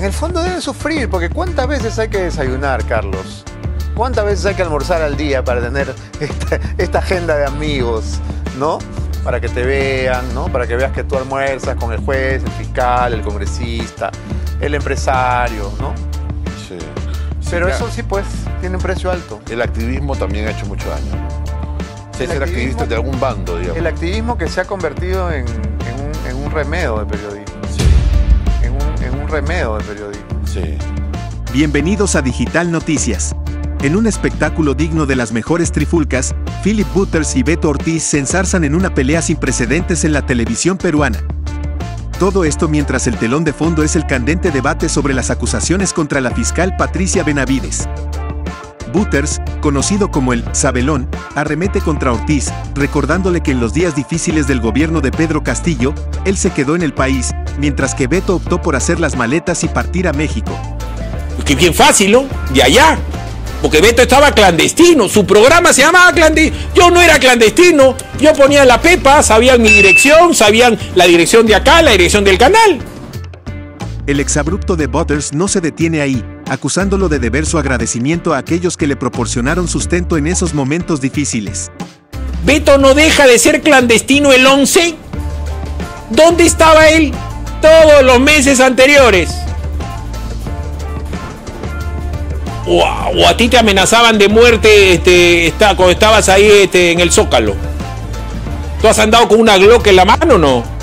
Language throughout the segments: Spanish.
En el fondo deben sufrir, porque ¿cuántas veces hay que desayunar, Carlos? ¿Cuántas veces hay que almorzar al día para tener esta agenda de amigos, ¿no? Para que te vean, ¿no? Para que veas que tú almuerzas con el juez, el fiscal, el congresista, el empresario, ¿no? Sí. Pero eso sí, pues, tiene un precio alto. El activismo también ha hecho mucho daño. Ser activista de algún bando, digamos. El activismo que se ha convertido en un remedio de periodismo. Sí. En un remedio de periodismo. Sí. Bienvenidos a Digital Noticias. En un espectáculo digno de las mejores trifulcas, Philip Butters y Beto Ortiz se enzarzan en una pelea sin precedentes en la televisión peruana. Todo esto mientras el telón de fondo es el candente debate sobre las acusaciones contra la fiscal Patricia Benavides. Butters, conocido como el Sabelón, arremete contra Ortiz, recordándole que en los días difíciles del gobierno de Pedro Castillo, él se quedó en el país, mientras que Beto optó por hacer las maletas y partir a México. Que bien fácil, ¿no? De allá. Porque Beto estaba clandestino, su programa se llamaba clandestino. Yo no era clandestino, yo ponía la pepa, sabían mi dirección, sabían la dirección de acá, la dirección del canal. El exabrupto de Butters no se detiene ahí, acusándolo de deber su agradecimiento a aquellos que le proporcionaron sustento en esos momentos difíciles. Beto no deja de ser clandestino el 11. ¿Dónde estaba él todos los meses anteriores? O a ti te amenazaban de muerte cuando estabas ahí en el Zócalo. ¿Tú has andado con una Glock en la mano o no?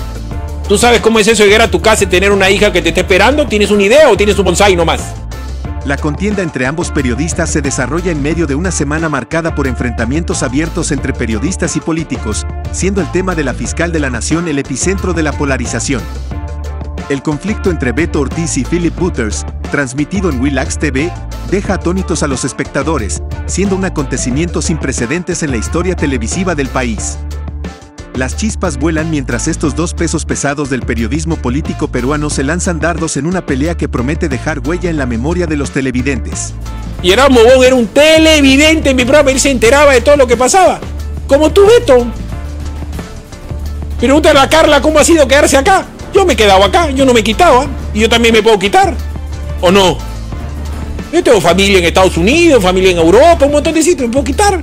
¿Tú sabes cómo es eso, llegar a tu casa y tener una hija que te esté esperando? ¿Tienes una idea o tienes un bonsai nomás? La contienda entre ambos periodistas se desarrolla en medio de una semana marcada por enfrentamientos abiertos entre periodistas y políticos, siendo el tema de la fiscal de la nación el epicentro de la polarización. El conflicto entre Beto Ortiz y Philip Butters, transmitido en Willax TV, deja atónitos a los espectadores, siendo un acontecimiento sin precedentes en la historia televisiva del país. Las chispas vuelan mientras estos dos pesos pesados del periodismo político peruano se lanzan dardos en una pelea que promete dejar huella en la memoria de los televidentes. Y era Mogón, era un televidente en mi programa, él se enteraba de todo lo que pasaba. Como tú, Beto. Pregúntale a Carla cómo ha sido quedarse acá. Yo me he quedado acá, yo no me he quitado, ¿eh? Y yo también me puedo quitar. ¿O no? Yo tengo familia en Estados Unidos, familia en Europa, un montón de sitios, me puedo quitar.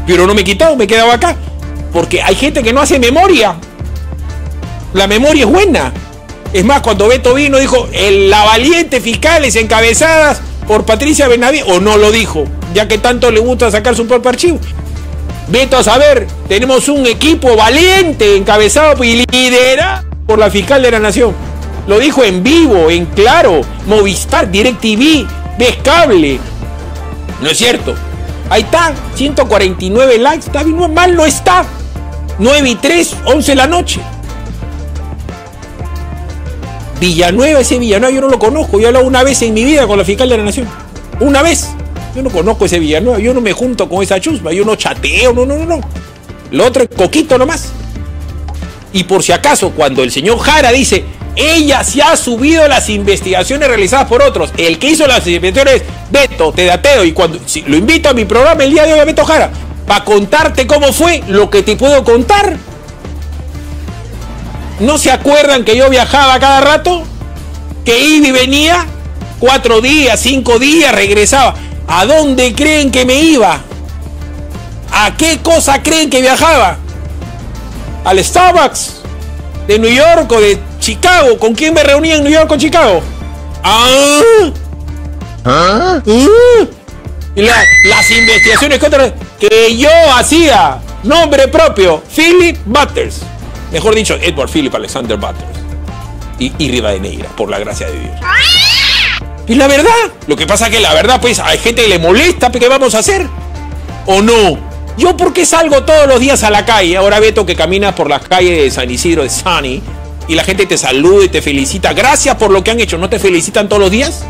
Pero no me he quitado, me he quedado acá. Porque hay gente que no hace memoria. La memoria es buena. Es más, cuando Beto vino dijo, la valiente fiscales encabezadas por Patricia Benavides, o no lo dijo, ya que tanto le gusta sacar su propio archivo. Beto, a saber, tenemos un equipo valiente encabezado y liderado por la fiscal de la nación. Lo dijo en vivo, en Claro, Movistar, DirecTV, Descable. ¿No es cierto? Ahí está, 149 likes, está bien, mal no está. 9:03, 11 de la noche. Villanueva, ese Villanueva yo no lo conozco. Yo he hablado una vez en mi vida con la fiscal de la nación. Una vez. Yo no conozco ese Villanueva, yo no me junto con esa chusma, yo no chateo, no. Lo otro es coquito nomás. Y por si acaso, cuando el señor Jara dice, ella se ha subido las investigaciones realizadas por otros, el que hizo las investigaciones es Beto, te dateo, y cuando lo invito a mi programa el día de hoy a Beto Jara, para contarte cómo fue lo que te puedo contar. ¿No se acuerdan que yo viajaba cada rato? Que iba y venía, 4 días, 5 días, regresaba. ¿A dónde creen que me iba? ¿A qué cosa creen que viajaba? ¿Al Starbucks de New York o de Chicago? ¿Con quién me reunía en New York o Chicago? Y las investigaciones que yo hacía, nombre propio, Philip Butters. Mejor dicho, Edward Philip Alexander Butters. Y Rivadeneira, por la gracia de Dios. Y la verdad, lo que pasa es que la verdad, pues, hay gente que le molesta, ¿qué vamos a hacer? ¿O no? Yo, ¿por qué salgo todos los días a la calle? Ahora, Beto, que caminas por las calles de San Isidro, de Sunny, y la gente te saluda y te felicita. Gracias por lo que han hecho. ¿No te felicitan todos los días?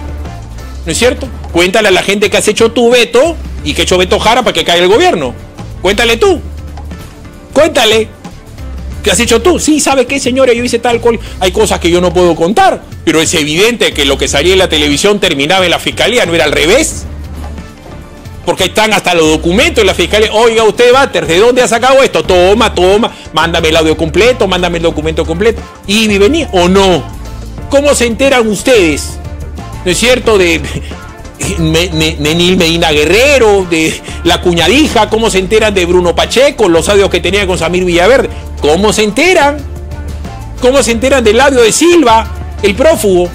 ¿No es cierto? Cuéntale a la gente que has hecho tú, Beto, y que ha hecho Beto Jara para que caiga el gobierno. Cuéntale tú. Cuéntale. ¿Qué has hecho tú? Sí, ¿sabe qué, señora? Yo hice tal cual. Hay cosas que yo no puedo contar. Pero es evidente que lo que salía en la televisión terminaba en la fiscalía. ¿No era al revés? Porque ahí están hasta los documentos en la fiscalía. Oiga, usted, Butters, ¿de dónde ha sacado esto? Toma. Mándame el audio completo, mándame el documento completo. Y venía, ¿o no? ¿Cómo se enteran ustedes, no es cierto, de Nenil Medina Guerrero, de la cuñadija? ¿Cómo se enteran de Bruno Pacheco, los audios que tenía con Samir Villaverde? ¿Cómo se enteran? ¿Cómo se enteran del audio de Silva, el prófugo?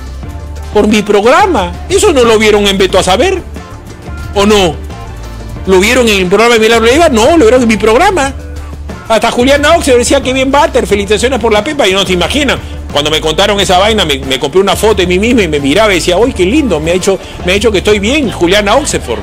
Por mi programa. ¿Eso no lo vieron en Veto a Saber? ¿O no? ¿Lo vieron en el programa de Milagro Leiva? No, lo vieron en mi programa. Hasta Juliana Oxer decía que bien Batter, felicitaciones por la pepa, y no se imaginan. Cuando me contaron esa vaina, me compré una foto de mí mismo y me miraba y decía, uy, qué lindo, me ha hecho que estoy bien, Juliana Oxford.